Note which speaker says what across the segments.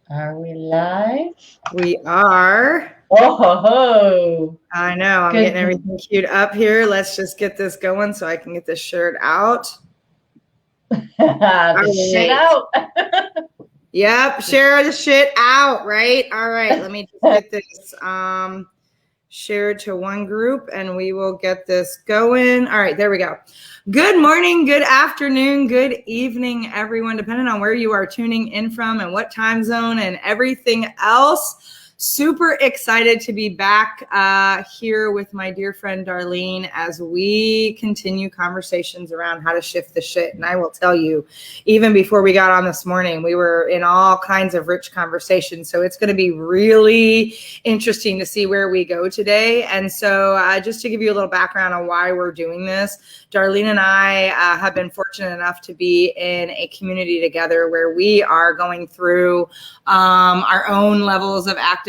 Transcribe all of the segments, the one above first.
Speaker 1: Are we live?
Speaker 2: We are.
Speaker 1: Oh ho ho!
Speaker 2: I know. I'm
Speaker 1: Good.
Speaker 2: getting everything queued up here. Let's just get this going so I can get this shirt out.
Speaker 1: The shit out.
Speaker 2: Yep, share the shit out, right? All right, let me just get this shared to one group and we will get this going. All right, there we go. Good morning, good afternoon, good evening, everyone, depending on where you are tuning in from and what time zone and everything else. Super excited to be back here with my dear friend Darlene as we continue conversations around how to shift the shit. And I will tell you, even before we got on this morning, we were in all kinds of rich conversations. So it's going to be really interesting to see where we go today. And so just to give you a little background on why we're doing this, Darlene and I have been fortunate enough to be in a community together where we are going through our own levels of activation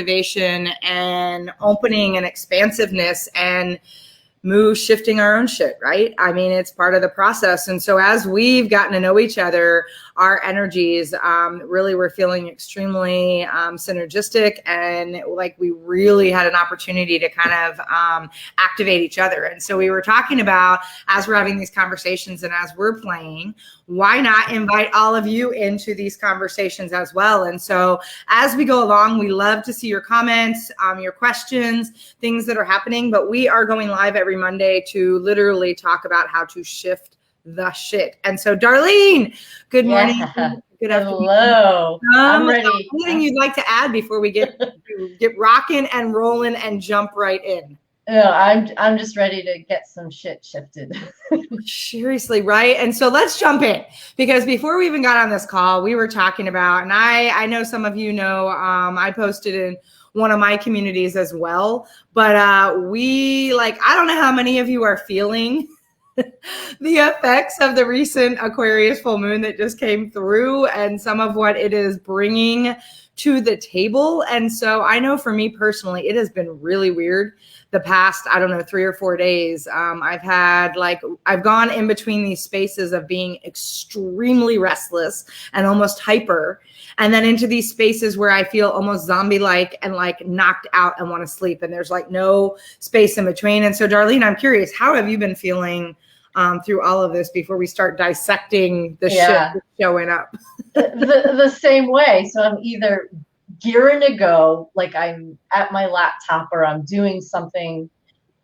Speaker 2: and opening and expansiveness and shifting our own shit, right? I mean, it's part of the process. And so as we've gotten to know each other, our energies really were feeling extremely synergistic, and like we really had an opportunity to kind of activate each other. And so we were talking about, as we're having these conversations and as we're playing, why not invite all of you into these conversations as well? And so as we go along, we love to see your comments, your questions, things that are happening, but we are going live every Monday to literally talk about how to shift the shit. And so Darlene, good morning.
Speaker 1: Yeah.
Speaker 2: Good afternoon.
Speaker 1: Hello. I'm ready.
Speaker 2: Anything you'd like to add before we get rocking and rolling and jump right in?
Speaker 1: No, I'm just ready to get some shit shifted.
Speaker 2: Seriously, right? And so let's jump in, because before we even got on this call, we were talking about, and I know some of you know, I posted in one of my communities as well, but I don't know how many of you are feeling the effects of the recent Aquarius full moon that just came through and some of what it is bringing to the table. And so I know for me personally, it has been really weird the past, 3 or 4 days. I've gone in between these spaces of being extremely restless and almost hyper, and then into these spaces where I feel almost zombie-like and like knocked out and want to sleep. And there's like no space in between. And so Darlene, I'm curious, how have you been feeling through all of this before we start dissecting the shit that's showing up?
Speaker 1: the same way. So I'm either gearing to go, like I'm at my laptop or I'm doing something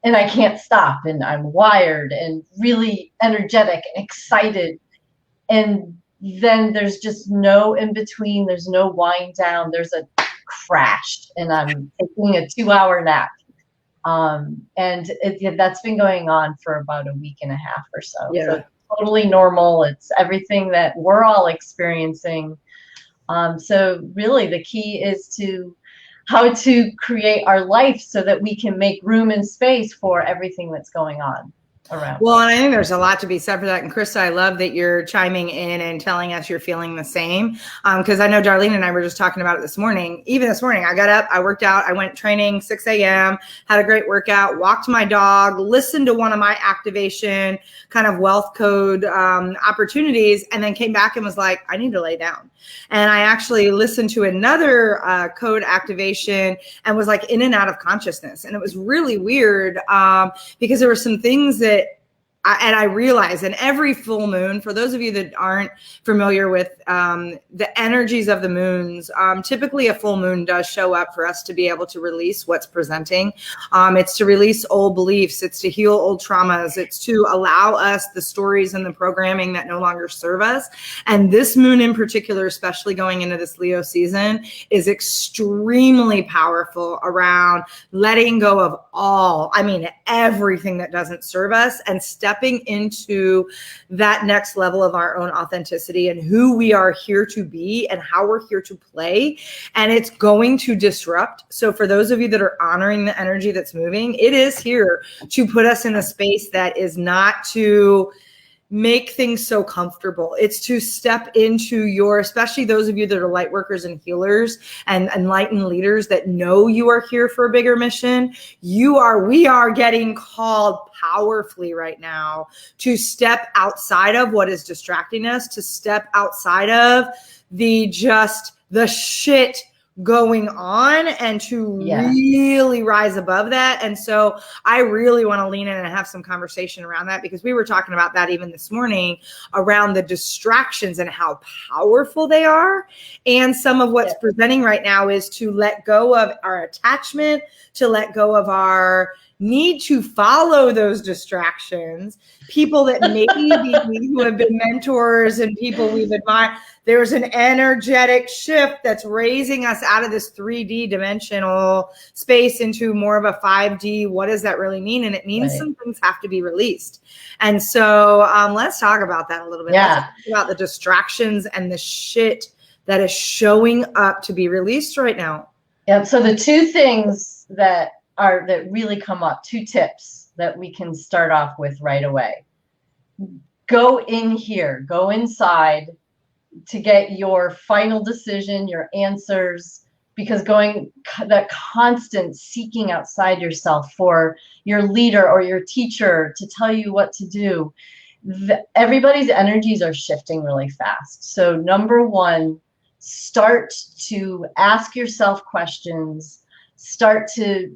Speaker 1: and I can't stop, and I'm wired and really energetic and excited. And then there's just no in between. There's no wind down. There's a crash and I'm taking a 2-hour nap. That's been going on for about a week and a half or so.
Speaker 2: Yeah.
Speaker 1: So totally normal. It's everything that we're all experiencing. So really the key is how to create our life so that we can make room and space for everything that's going on around.
Speaker 2: Well, and I think there's a lot to be said for that. And Krista, I love that you're chiming in and telling us you're feeling the same. Because I know Darlene and I were just talking about it this morning. Even this morning, I got up, I worked out, I went training 6 a.m., had a great workout, walked my dog, listened to one of my activation kind of wealth code opportunities, and then came back and was like, I need to lay down. And I actually listened to another code activation and was like in and out of consciousness. And it was really weird because there were some things that I realize in every full moon, for those of you that aren't familiar with the energies of the moons, typically a full moon does show up for us to be able to release what's presenting. It's to release old beliefs. It's to heal old traumas. It's to allow us the stories and the programming that no longer serve us. And this moon in particular, especially going into this Leo season, is extremely powerful around letting go of everything that doesn't serve us and stepping into that next level of our own authenticity and who we are here to be and how we're here to play. And it's going to disrupt. So for those of you that are honoring the energy that's moving, it is here to put us in a space that is not to make things so comfortable. It's to step into your, especially those of you that are light workers and healers and enlightened leaders that know you are here for a bigger mission. We are getting called powerfully right now to step outside of what is distracting us, to step outside of the the shit going on and to really rise above that. And so I really want to lean in and have some conversation around that, because we were talking about that even this morning around the distractions and how powerful they are. And some of what's presenting right now is to let go of our attachment, to let go of our need to follow those distractions. People that maybe who have been mentors and people we've admired, there's an energetic shift that's raising us out of this 3D dimensional space into more of a 5D. What does that really mean? And it means some things have to be released. And so let's talk about that a little bit. Let's talk about the distractions and the shit that is showing up to be released right now.
Speaker 1: Yeah. So the two things that really come up, two tips that we can start off with right away. Go in here, go inside to get your final decision, your answers, because that constant seeking outside yourself for your leader or your teacher to tell you what to do. Everybody's energies are shifting really fast. So number one, start to ask yourself questions, start to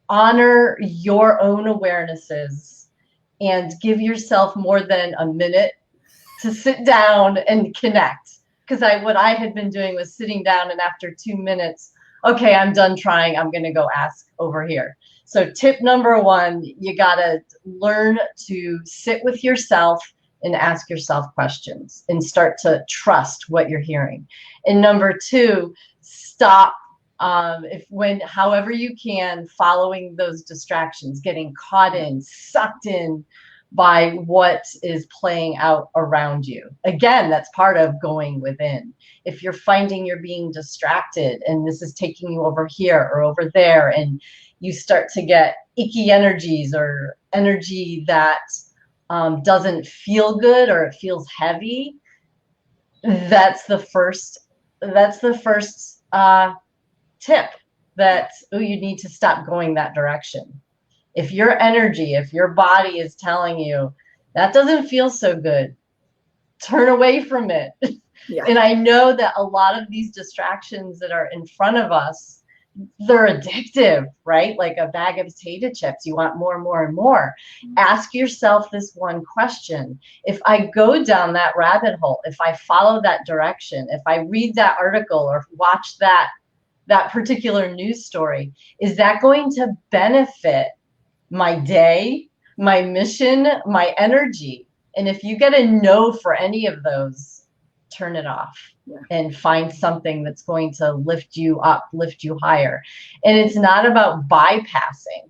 Speaker 1: honor your own awarenesses, and give yourself more than a minute to sit down and connect. Because what I had been doing was sitting down, and after 2 minutes, okay, I'm done trying. I'm going to go ask over here. So tip number one, you got to learn to sit with yourself and ask yourself questions and start to trust what you're hearing. And number two, stop however you can, following those distractions, getting caught in, sucked in by what is playing out around you. Again, that's part of going within. If you're finding you're being distracted and this is taking you over here or over there, and you start to get icky energies or energy that doesn't feel good or it feels heavy, that's the first tip that you need to stop going that direction. If your energy, if your body is telling you that doesn't feel so good, turn away from it. And I know that a lot of these distractions that are in front of us, they're addictive, right? Like a bag of potato chips. You want more and more and more. Ask yourself this one question. If I go down that rabbit hole, if I follow that direction, if I read that article or watch that particular news story, is that going to benefit my day, my mission, my energy? And if you get a no for any of those, turn it off and find something that's going to lift you up, lift you higher. And it's not about bypassing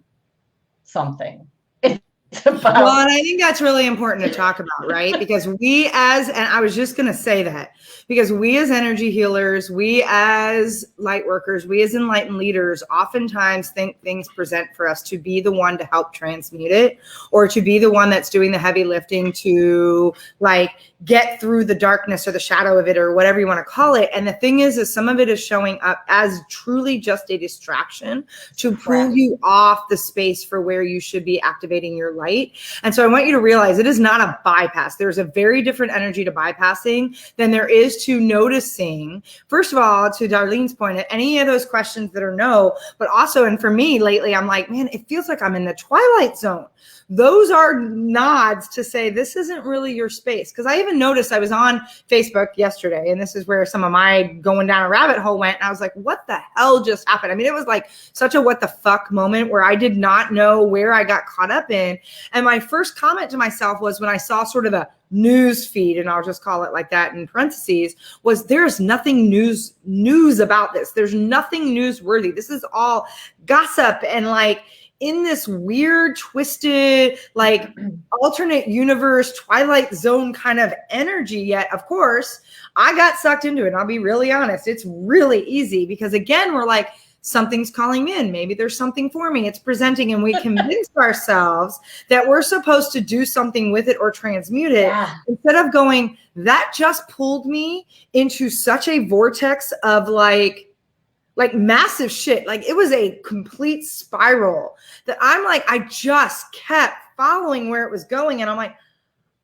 Speaker 1: something. It's about...
Speaker 2: Well, and I think that's really important to talk about, right? Because and I was just going to say that, because we as energy healers, we as light workers, we as enlightened leaders oftentimes think things present for us to be the one to help transmute it, or to be the one that's doing the heavy lifting to like get through the darkness or the shadow of it or whatever you want to call it. And the thing is some of it is showing up as truly just a distraction to pull you off the space for where you should be activating your light. And so I want you to realize it is not a bypass. There's a very different energy to bypassing than there is to noticing. First of all, to Darlene's point, any of those questions that are no, but also, and for me lately, I'm like, man, it feels like I'm in the twilight zone. Those are nods to say, this isn't really your space. Because I even noticed, I was on Facebook yesterday, and this is where some of my going down a rabbit hole went. And I was like, what the hell just happened? I mean, it was like such a what the fuck moment where I did not know where I got caught up in. And my first comment to myself was, when I saw sort of the news feed, and I'll just call it like that in parentheses, was there's nothing news about this. There's nothing newsworthy. This is all gossip and like in this weird, twisted, like alternate universe, Twilight Zone kind of energy. Yet, of course, I got sucked into it. And I'll be really honest. It's really easy because, again, we're like, something's calling in. Maybe there's something for me. It's presenting. And we convince ourselves that we're supposed to do something with it or transmute it instead of going, that just pulled me into such a vortex of like massive shit. Like it was a complete spiral that I'm like, I just kept following where it was going. And I'm like,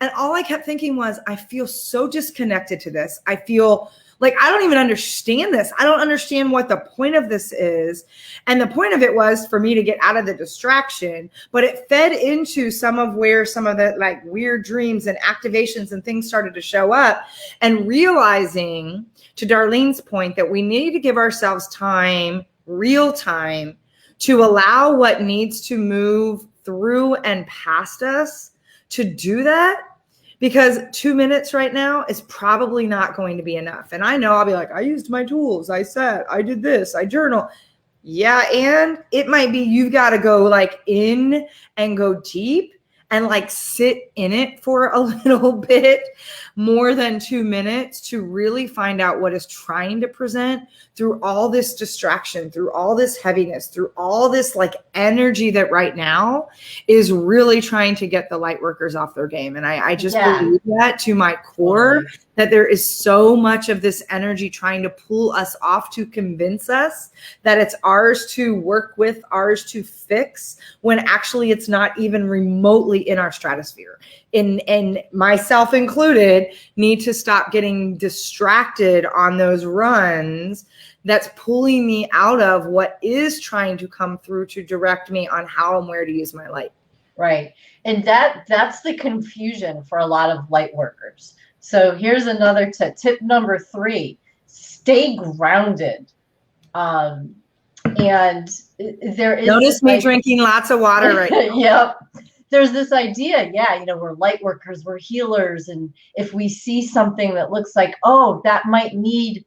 Speaker 2: and all I kept thinking was, I feel so disconnected to this. I feel Like, I don't even understand this. I don't understand what the point of this is. And the point of it was for me to get out of the distraction, but it fed into some of where some of the like weird dreams and activations and things started to show up, and realizing, to Darlene's point, that we need to give ourselves time, real time, to allow what needs to move through and past us to do that. Because 2 minutes right now is probably not going to be enough. And I know I'll be like, I used my tools, I sat, I did this, I journal. Yeah, and it might be you've got to go like in and go deep and like sit in it for a little bit more than 2 minutes to really find out what is trying to present through all this distraction, through all this heaviness, through all this like energy that right now is really trying to get the light workers off their game. And I just believe that to my core, that there is so much of this energy trying to pull us off to convince us that it's ours to work with, ours to fix, when actually it's not even remotely in our stratosphere. And myself included, need to stop getting distracted on those runs that's pulling me out of what is trying to come through to direct me on how and where to use my light.
Speaker 1: Right. And that's the confusion for a lot of light workers. So here's another tip. Tip number 3, stay grounded. And there is
Speaker 2: notice me drinking lots of water right now.
Speaker 1: Yep. There's this idea, we're light workers, we're healers. And if we see something that looks like, oh, that might need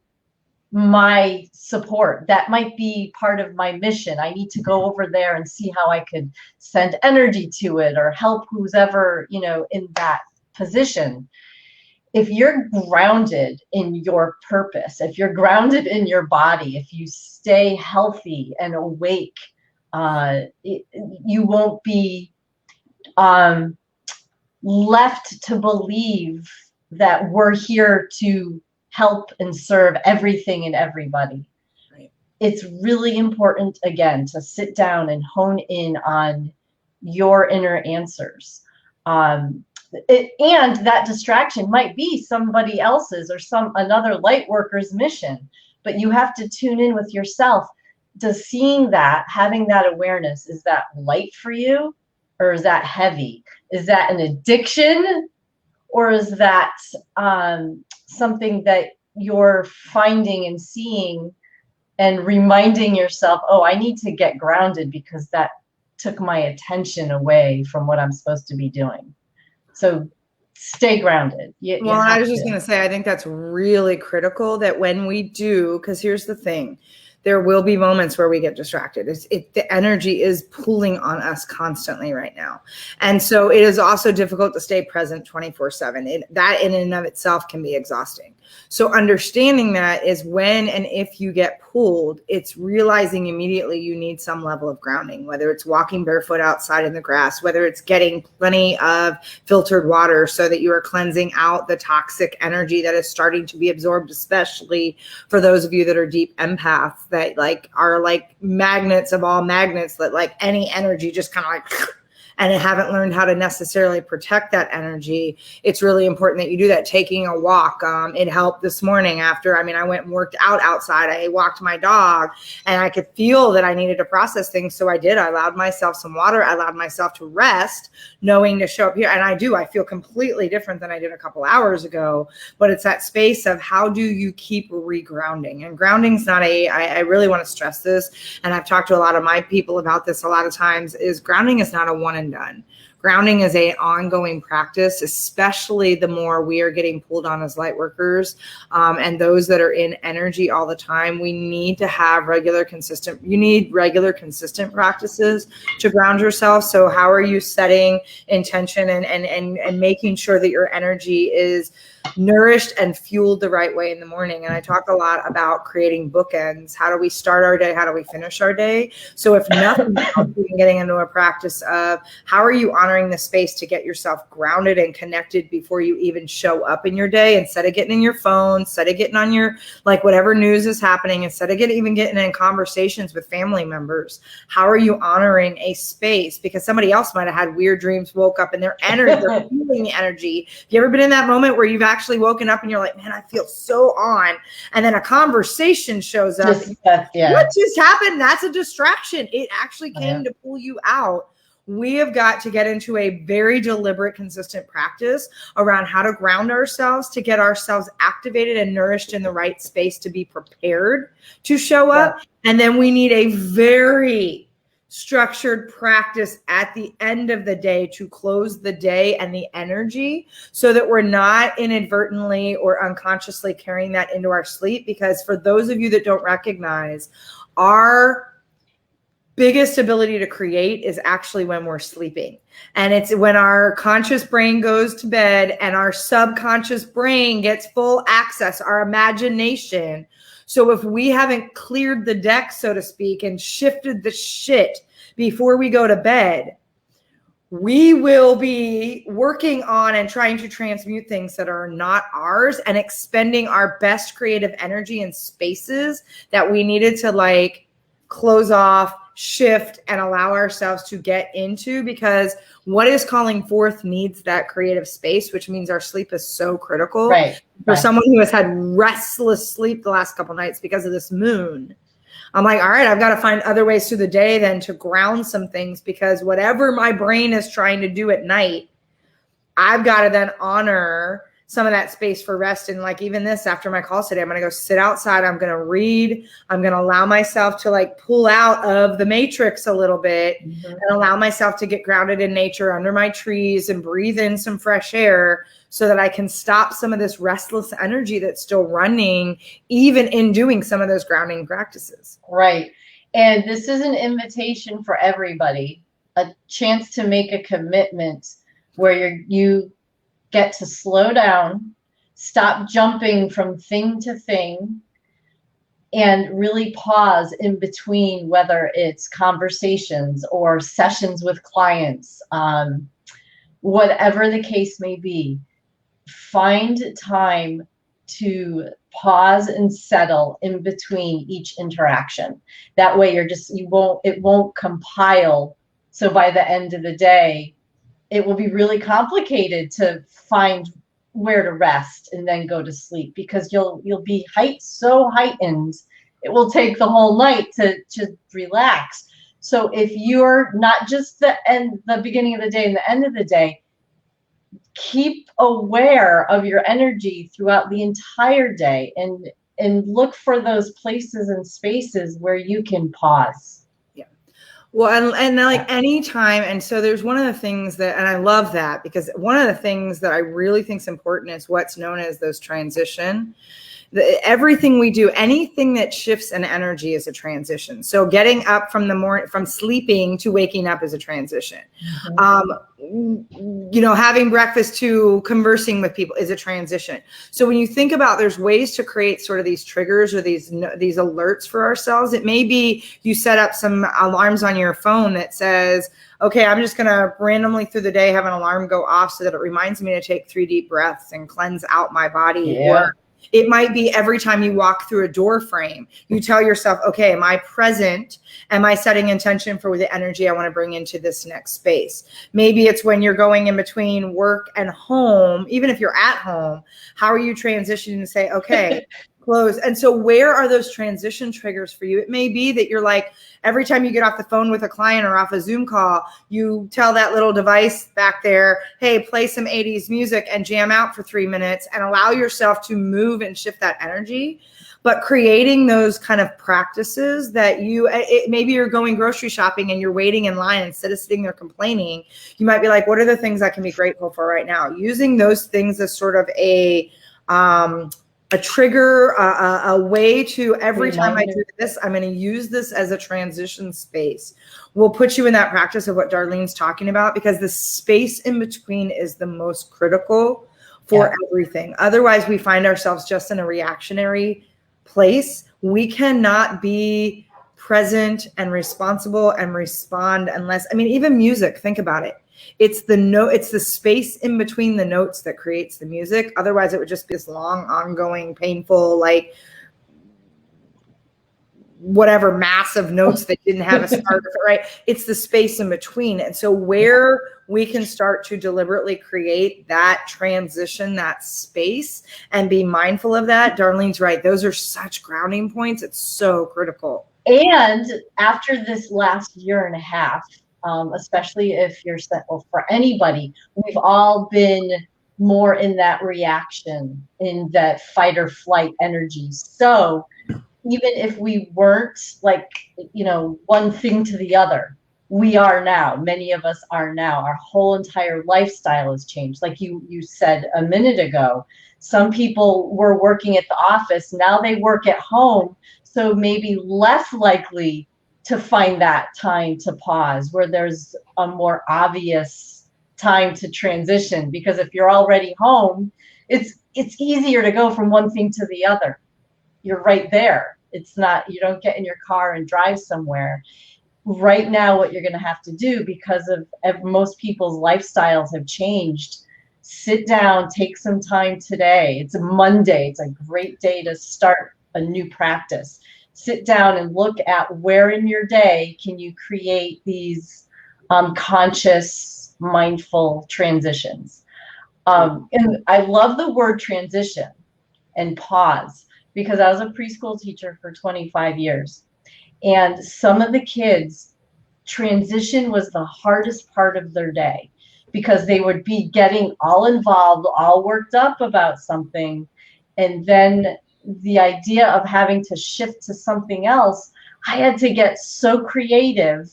Speaker 1: my support, that might be part of my mission, I need to go over there and see how I could send energy to it or help who's ever, in that position. If you're grounded in your purpose, if you're grounded in your body, if you stay healthy and awake, you won't be left to believe that we're here to help and serve everything and everybody.
Speaker 2: Right.
Speaker 1: It's really important, again, to sit down and hone in on your inner answers. And that distraction might be somebody else's or another light worker's mission, but you have to tune in with yourself. Does seeing that, having that awareness, is that light for you? Or is that heavy? Is that an addiction? Or is that something that you're finding and seeing and reminding yourself, oh, I need to get grounded because that took my attention away from what I'm supposed to be doing. So stay grounded.
Speaker 2: Well, I was just going to say, I think that's really critical, that when we do, because here's the thing, there will be moments where we get distracted. The energy is pulling on us constantly right now. And so it is also difficult to stay present 24/7. That in and of itself can be exhausting. So understanding that is when and if you get pulled, it's realizing immediately you need some level of grounding, whether it's walking barefoot outside in the grass, whether it's getting plenty of filtered water so that you are cleansing out the toxic energy that is starting to be absorbed, especially for those of you that are deep empaths that like are like magnets of all magnets, that like any energy just kind of like and haven't learned how to necessarily protect that energy. It's really important that you do that. Taking a walk. It helped this morning after, I went and worked out outside. I walked my dog and I could feel that I needed to process things. So I did. I allowed myself some water. I allowed myself to rest, knowing to show up here. And I feel completely different than I did a couple hours ago, but it's that space of how do you keep regrounding? And grounding's not I really want to stress this. And I've talked to a lot of my people about this a lot of times, is grounding is not a one and done. Grounding is an ongoing practice, especially the more we are getting pulled on as light workers, and those that are in energy all the time. We need to have consistent practices to ground yourself. So how are you setting intention and making sure that your energy is nourished and fueled the right way in the morning? And I talk a lot about creating bookends. How do we start our day? How do we finish our day? So if nothing else, we can getting into a practice of how are you honoring the space to get yourself grounded and connected before you even show up in your day, instead of getting in your phone, instead of getting on your, like, whatever news is happening, instead of getting in conversations with family members? How are you honoring a space? Because somebody else might have had weird dreams, woke up, and their energy, they're feeling the energy. Have you ever been in that moment where you've actually woken up and you're like, man, I feel so on, and then a conversation shows up? What just happened? That's a distraction. It actually came to pull you out. We have got to get into a very deliberate, consistent practice around how to ground ourselves, to get ourselves activated and nourished in the right space to be prepared to show up. And then we need a very structured practice at the end of the day to close the day and the energy, so that we're not inadvertently or unconsciously carrying that into our sleep. Because for those of you that don't recognize, our biggest ability to create is actually when we're sleeping. And it's when our conscious brain goes to bed and our subconscious brain gets full access, our imagination. So if we haven't cleared the deck, so to speak, and shifted the shit before we go to bed, we will be working on and trying to transmute things that are not ours, and expending our best creative energy in spaces that we needed to, like, close off, shift, and allow ourselves to get into, because what is calling forth needs that creative space, which means our sleep is so critical. For someone who has had restless sleep the last couple nights because of this moon, I'm like, all right, I've got to find other ways through the day then to ground some things, because whatever my brain is trying to do at night, I've got to then honor some of that space for rest. And like, even this, after my call today, I'm going to go sit outside. I'm going to read. I'm going to allow myself to, like, pull out of the matrix a little bit, and allow myself to get grounded in nature under my trees and breathe in some fresh air, so that I can stop some of this restless energy that's still running, even in doing some of those grounding practices.
Speaker 1: Right. And this is an invitation for everybody, a chance to make a commitment where you get to slow down, stop jumping from thing to thing, and really pause in between, whether it's conversations or sessions with clients, whatever the case may be. Find time to pause and settle in between each interaction. That way it won't compile. So by the end of the day, it will be really complicated to find where to rest and then go to sleep, because you'll be so heightened, it will take the whole night to relax. So if you're not just the beginning of the day and the end of the day, keep aware of your energy throughout the entire day, and look for those places and spaces where you can pause.
Speaker 2: Well, and like anytime. And so there's one of the things that, and I love that, because one of the things that I really think is important is what's known as those transition. Everything we do, anything that shifts an energy is a transition. So getting up from the morning, from sleeping to waking up is a transition. Having breakfast to conversing with people is a transition. So when you think about, there's ways to create sort of these triggers or these alerts for ourselves. It may be you set up some alarms on your phone that says, okay, I'm just going to randomly through the day have an alarm go off so that it reminds me to take 3 deep breaths and cleanse out my body. Or it might be every time you walk through a door frame, you tell yourself, okay, am I present? Am I setting intention for the energy I want to bring into this next space? Maybe it's when you're going in between work and home. Even if you're at home, how are you transitioning to say, okay, close? And so where are those transition triggers for you? It may be that you're like, every time you get off the phone with a client or off a Zoom call, you tell that little device back there, hey, play some 80s music and jam out for 3 minutes, and allow yourself to move and shift that energy. But creating those kind of practices that maybe you're going grocery shopping and you're waiting in line, instead of sitting there complaining, you might be like, what are the things I can be grateful for right now? Using those things as sort of a trigger, a way to, every time I do this, I'm going to use this as a transition space. We'll put you in that practice of what Darlene's talking about, because the space in between is the most critical for everything. Otherwise, we find ourselves just in a reactionary place. We cannot be present and responsible and respond unless, even music, think about it. It's the note, it's the space in between the notes that creates the music. Otherwise it would just be this long, ongoing, painful, like whatever massive notes that didn't have a start, right? It's the space in between. And so where we can start to deliberately create that transition, that space, and be mindful of that. Darlene's right. Those are such grounding points. It's so critical.
Speaker 1: And after this last year and a half, especially if you're, well, for anybody, we've all been more in that reaction, in that fight or flight energy. So even if we weren't like, you know, one thing to the other, we are now. Many of us are now. Our whole entire lifestyle has changed. Like you said a minute ago, some people were working at the office. Now they work at home. So maybe less likely to find that time to pause, where there's a more obvious time to transition. Because if you're already home, it's easier to go from one thing to the other. You're right there. It's not, you don't get in your car and drive somewhere. Right now, what you're going to have to do, because of most people's lifestyles have changed, sit down, take some time today. It's a Monday. It's a great day to start a new practice. Sit down and look at where in your day can you create these conscious, mindful transitions. And I love the word transition and pause, because I was a preschool teacher for 25 years. And some of the kids, transition was the hardest part of their day, because they would be getting all involved, all worked up about something. And then the idea of having to shift to something else, I had to get so creative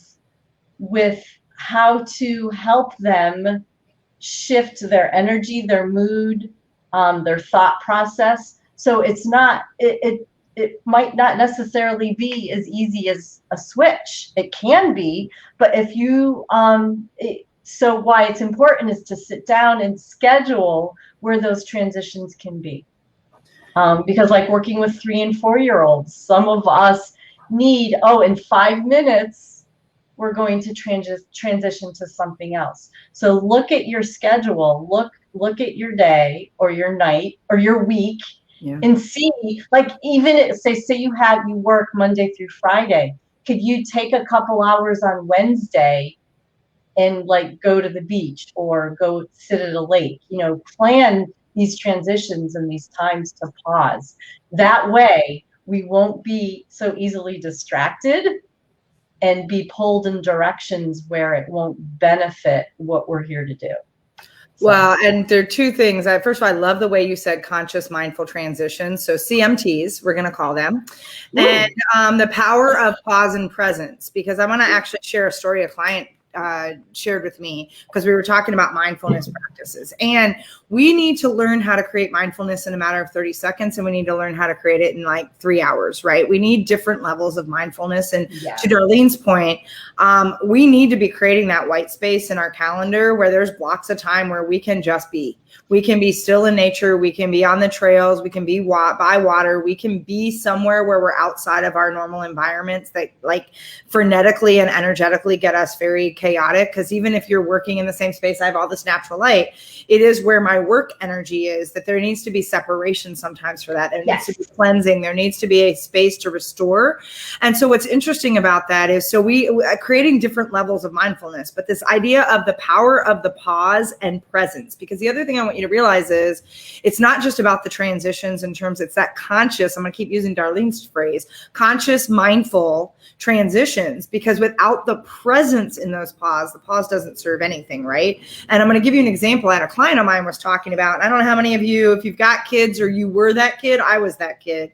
Speaker 1: with how to help them shift their energy, their mood, their thought process. So it's not, it might not necessarily be as easy as a switch. It can be, but if you, so why it's important is to sit down and schedule where those transitions can be. Because like working with 3 and 4-year-olds, some of us need, in 5 minutes, we're going to transition to something else. So look at your schedule, look at your day or your night or your week. Yeah. And see, like, even say you work Monday through Friday, could you take a couple hours on Wednesday and like go to the beach or go sit at a lake, you know, plan these transitions and these times to pause. That way we won't be so easily distracted and be pulled in directions where it won't benefit what we're here to do. So.
Speaker 2: Well, and there are two things. First of all, I love the way you said conscious mindful transitions. So CMTs, we're going to call them. Ooh. And the power of pause and presence, because I want to actually share a story a client shared with me, because we were talking about mindfulness practices, and we need to learn how to create mindfulness in a matter of 30 seconds. And we need to learn how to create it in like 3 hours, right? We need different levels of mindfulness. And to Darlene's point, we need to be creating that white space in our calendar where there's blocks of time where we can just be. We can be still in nature. We can be on the trails. We can be by water. We can be somewhere where we're outside of our normal environments that like frenetically and energetically get us very chaotic. Because even if you're working in the same space, I have all this natural light. It is where my work energy is, that there needs to be separation sometimes for that. There needs to be cleansing. There needs to be a space to restore. And so what's interesting about that is, so we creating different levels of mindfulness, but this idea of the power of the pause and presence, because the other thing I want you to realize is it's not just about the transitions in terms, it's that conscious, I'm going to keep using Darlene's phrase, conscious, mindful transitions, because without the presence in those pause, the pause doesn't serve anything, right? And I'm going to give you an example. I had a client of mine was talking about, I don't know how many of you, if you've got kids or you were that kid, I was that kid,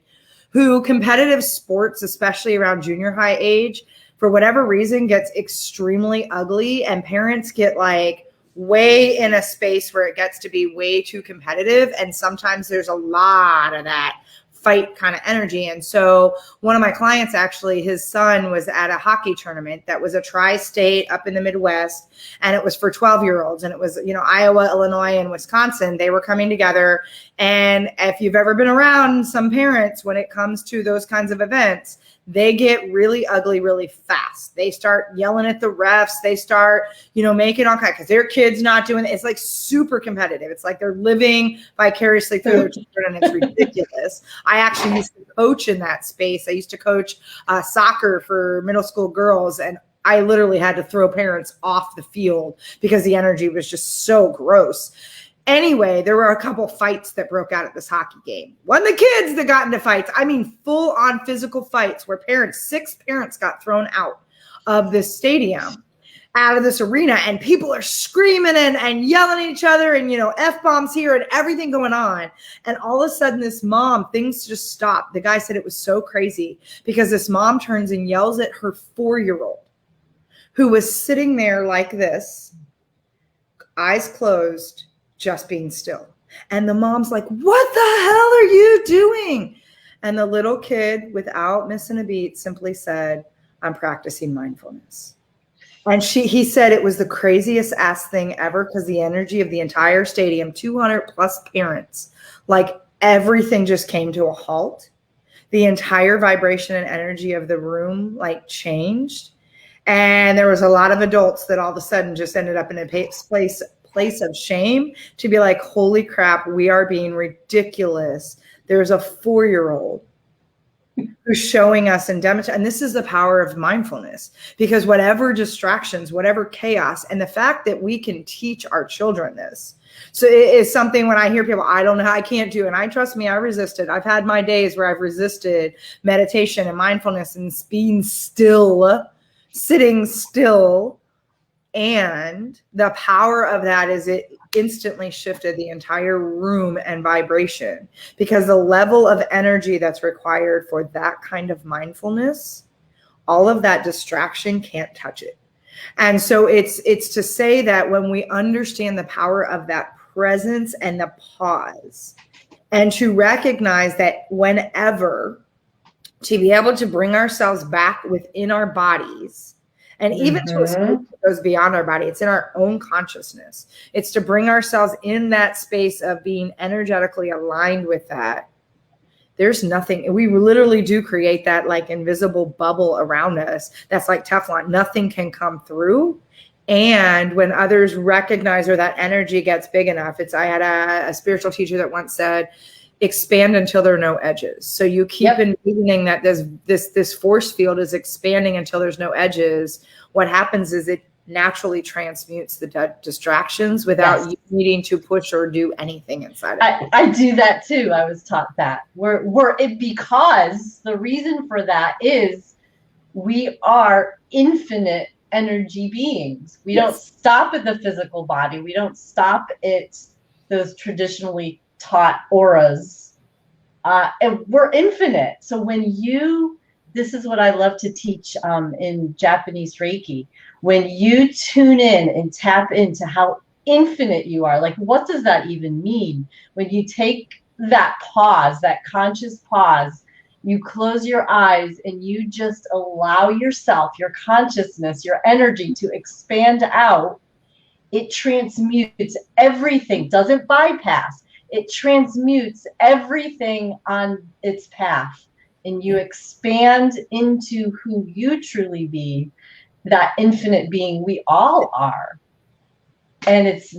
Speaker 2: who competitive sports, especially around junior high age, for whatever reason gets extremely ugly, and parents get like way in a space where it gets to be way too competitive. And sometimes there's a lot of that fight kind of energy. And so one of my clients, actually, his son was at a hockey tournament that was a tri-state up in the Midwest, and it was for 12-year-olds. And it was, you know, Iowa, Illinois, and Wisconsin. They were coming together. And if you've ever been around some parents, when it comes to those kinds of events, they get really ugly really fast. They start yelling at the refs. They start, making all kinds, because their kid's not doing it. It's like super competitive. It's like they're living vicariously through their children, and it's ridiculous. I actually used to coach in that space. I used to coach soccer for middle school girls, and I literally had to throw parents off the field because the energy was just so gross. Anyway, there were a couple fights that broke out at this hockey game. One of the kids that got into fights, I mean, full on physical fights where 6 parents got thrown out of this stadium, out of this arena, and people are screaming and yelling at each other, and, F-bombs here and everything going on. And all of a sudden this mom, things just stopped. The guy said it was so crazy because this mom turns and yells at her 4-year-old who was sitting there like this, eyes closed, just being still. And the mom's like, what the hell are you doing? And the little kid, without missing a beat, simply said, I'm practicing mindfulness. And he said it was the craziest ass thing ever, because the energy of the entire stadium, 200 plus parents, like everything just came to a halt. The entire vibration and energy of the room like changed. And there was a lot of adults that all of a sudden just ended up in a place of shame to be like, holy crap, we are being ridiculous. There's a 4-year-old who's showing us and demonstrating. And this is the power of mindfulness, because whatever distractions, whatever chaos, and the fact that we can teach our children this. So it is something when I hear people, I don't know, I can't do it. And I trust me, I resisted. I've had my days where I've resisted meditation and mindfulness and being still, sitting still. And the power of that is it instantly shifted the entire room and vibration, because the level of energy that's required for that kind of mindfulness, all of that distraction can't touch it. And so it's to say that when we understand the power of that presence and the pause, and to recognize that whenever, to be able to bring ourselves back within our bodies, and even to a space that goes beyond our body, it's in our own consciousness. It's to bring ourselves in that space of being energetically aligned with that. There's nothing, we literally do create that like invisible bubble around us that's like Teflon. Nothing can come through. And when others recognize, or that energy gets big enough, I had a spiritual teacher that once said, expand until there are no edges. So you keep envisioning that this force field is expanding until there's no edges. What happens is it naturally transmutes the distractions without you needing to push or do anything inside of it.
Speaker 1: I do that too. I was taught that. Because the reason for that is we are infinite energy beings. We don't stop at the physical body. We don't stop at those traditionally taught auras, and we're infinite. So this is what I love to teach in Japanese Reiki. When you tune in and tap into how infinite you are, like what does that even mean? When you take that pause, that conscious pause, you close your eyes and you just allow yourself, your consciousness, your energy to expand out. It transmutes everything, doesn't bypass. It transmutes everything on its path, and you expand into who you truly be, that infinite being we all are. And it's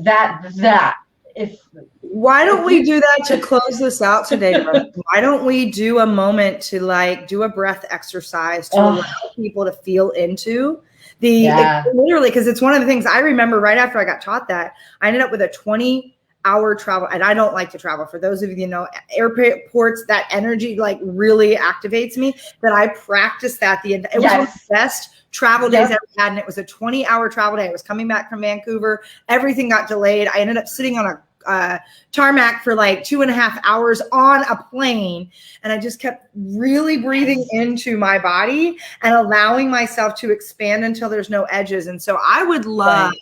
Speaker 2: why don't we do that to close this out today? Why don't we do a moment to like do a breath exercise to allow people to feel into literally, because it's one of the things I remember right after I got taught that, I ended up with a 20-hour travel, and I don't like to travel. For those of you know, airports, that energy like really activates me. That I practiced that it was one of the best travel days I ever had, and it was a 20-hour travel day. I was coming back from Vancouver. Everything got delayed. I ended up sitting on a tarmac for like 2.5 hours on a plane, and I just kept really breathing into my body and allowing myself to expand until there's no edges. And so I would love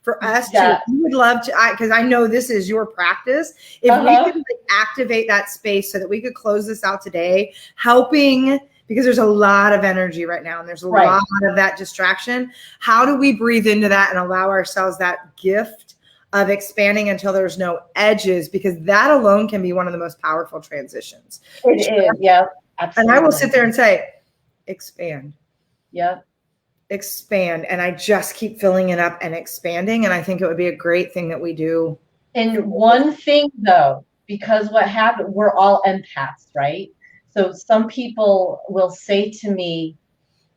Speaker 2: for us because I know this is your practice. If we could activate that space so that we could close this out today, helping, because there's a lot of energy right now and there's a lot of that distraction. How do we breathe into that and allow ourselves that gift of expanding until there's no edges? Because that alone can be one of the most powerful transitions.
Speaker 1: It is, yeah, absolutely.
Speaker 2: And I will sit there and say, expand.
Speaker 1: Yep.
Speaker 2: Expand. And I just keep filling it up and expanding. And I think it would be a great thing that we do.
Speaker 1: And one thing though, because what happened, we're all empaths, right? So some people will say to me,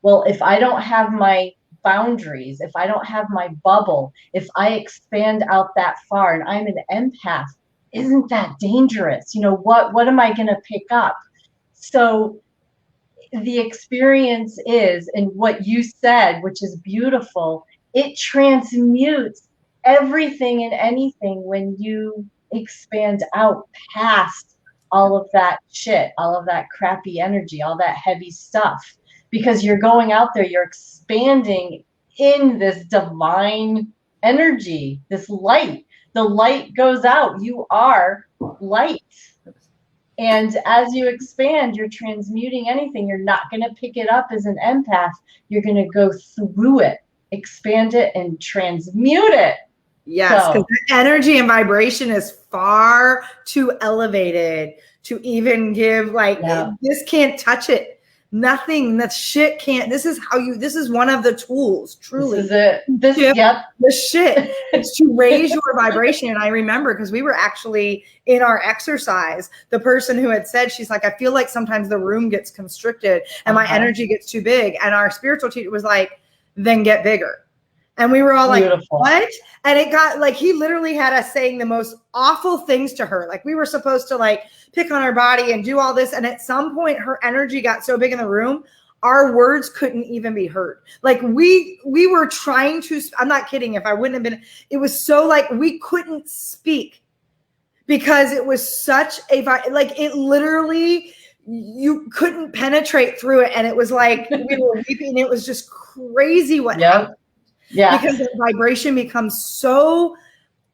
Speaker 1: well, if I don't have my boundaries, if I don't have my bubble, if I expand out that far and I'm an empath, isn't that dangerous? You know, what am I going to pick up? So the experience is, and what you said, which is beautiful, it transmutes everything and anything when you expand out past all of that shit, all of that crappy energy, all that heavy stuff, because you're going out there, you're expanding in this divine energy, this light. The light goes out. You are light. And as you expand, you're transmuting anything. You're not going to pick it up as an empath. You're going to go through it, expand it, and transmute it.
Speaker 2: Yes, because the energy and vibration is far too elevated to even give, like, this can't touch it. Nothing, that shit can't. This is one of the tools, truly.
Speaker 1: This is it. The
Speaker 2: shit is to raise your vibration. And I remember, because we were actually in our exercise, the person who had said, she's like, I feel like sometimes the room gets constricted and my energy gets too big. And our spiritual teacher was like, then get bigger. And we were all
Speaker 1: beautiful.
Speaker 2: Like, what? And it got like, he literally had us saying the most awful things to her. Like, we were supposed to like pick on her body and do all this. And at some point her energy got so big in the room, our words couldn't even be heard. Like we were trying to, I'm not kidding. If I wouldn't have been, it was so like, we couldn't speak because it was such a, like it literally, you couldn't penetrate through it. And it was like, we were weeping. It was just crazy what happened.
Speaker 1: Yeah.
Speaker 2: Because the vibration becomes so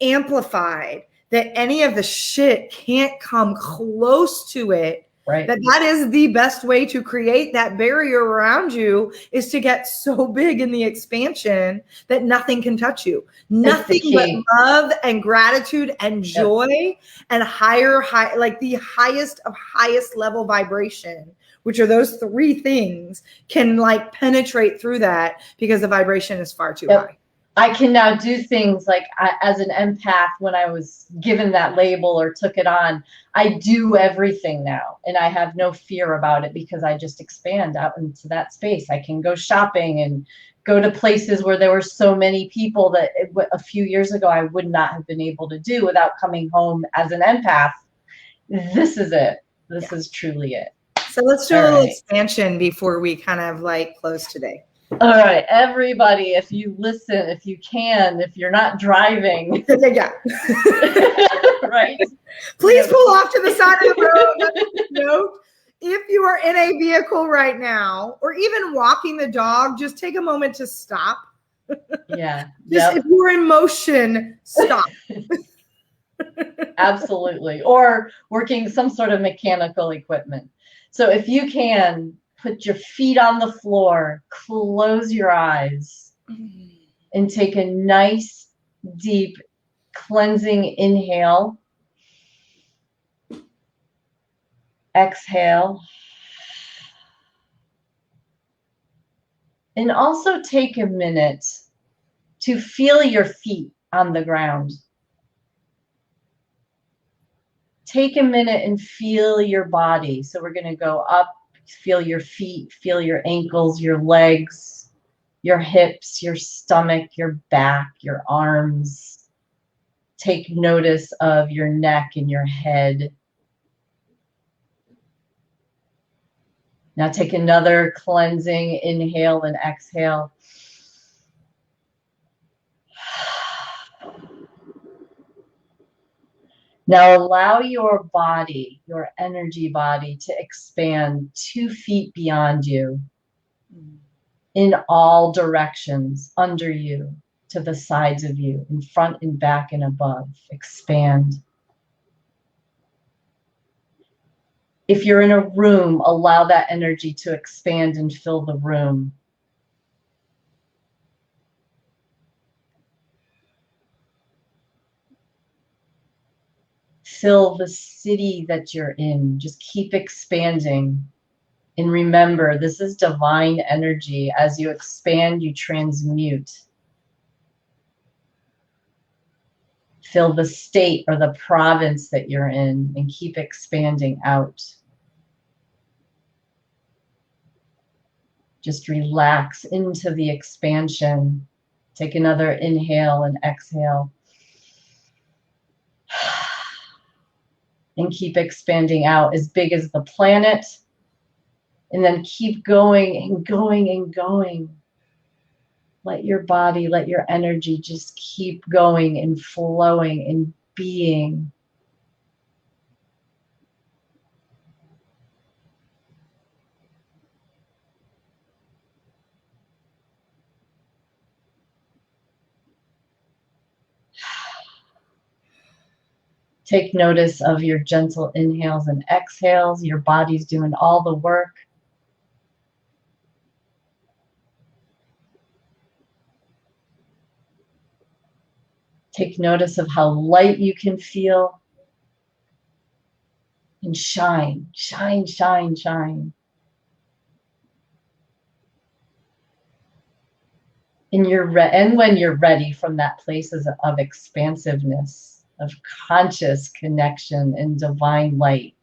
Speaker 2: amplified that any of the shit can't come close to it.
Speaker 1: Right.
Speaker 2: That is the best way to create that barrier around you, is to get so big in the expansion that nothing can touch you. Nothing but love and gratitude and joy and like the highest of highest level vibration, which are those three things, can like penetrate through that because the vibration is far too high.
Speaker 1: I can now do things like, as an empath, when I was given that label or took it on, I do everything now. And I have no fear about it because I just expand out into that space. I can go shopping and go to places where there were so many people that a few years ago I would not have been able to do without coming home as an empath. This is it. This is truly it.
Speaker 2: So let's do a little expansion before we kind of like close today.
Speaker 1: All right, everybody, if you listen, if you can, if you're not driving. Right.
Speaker 2: Please pull off to the side of the road. If you are in a vehicle right now, or even walking the dog, just take a moment to stop.
Speaker 1: Yeah.
Speaker 2: If you're in motion, stop.
Speaker 1: Absolutely. Or working some sort of mechanical equipment. So if you can, put your feet on the floor, close your eyes, and take a nice, deep, cleansing inhale. Exhale. And also take a minute to feel your feet on the ground. Take a minute and feel your body. So we're going to go up, feel your feet, feel your ankles, your legs, your hips, your stomach, your back, your arms. Take notice of your neck and your head. Now take another cleansing inhale and exhale. Now allow your body, your energy body, to expand 2 feet beyond you, in all directions, under you, to the sides of you, in front and back and above. Expand. If you're in a room, allow that energy to expand and fill the room. Fill the city that you're in. Just keep expanding. And remember, this is divine energy. As you expand, you transmute. Feel the state or the province that you're in and keep expanding out. Just relax into the expansion. Take another inhale and exhale. And keep expanding out as big as the planet. And then keep going and going and going. Let your body, let your energy just keep going and flowing and being. Take notice of your gentle inhales and exhales. Your body's doing all the work. Take notice of how light you can feel. And shine, shine, shine, shine. And when you're ready from that place of expansiveness, of conscious connection and divine light,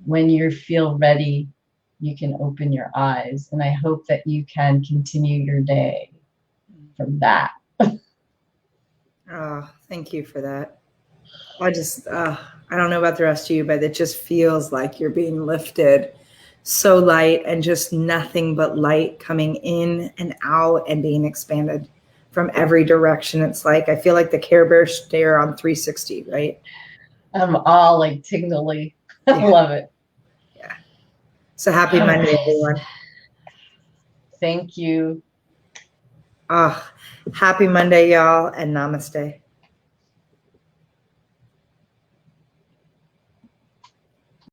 Speaker 1: when you feel ready, you can open your eyes. And I hope that you can continue your day from that.
Speaker 2: Oh, thank you for that. I don't know about the rest of you, but it just feels like you're being lifted so light and just nothing but light coming in and out and being expanded from every direction. It's like, I feel like the Care Bear stare on 360, right?
Speaker 1: I'm all like tingly. I love it.
Speaker 2: Yeah. So happy Monday, everyone.
Speaker 1: Thank you.
Speaker 2: Happy Monday, y'all, and namaste.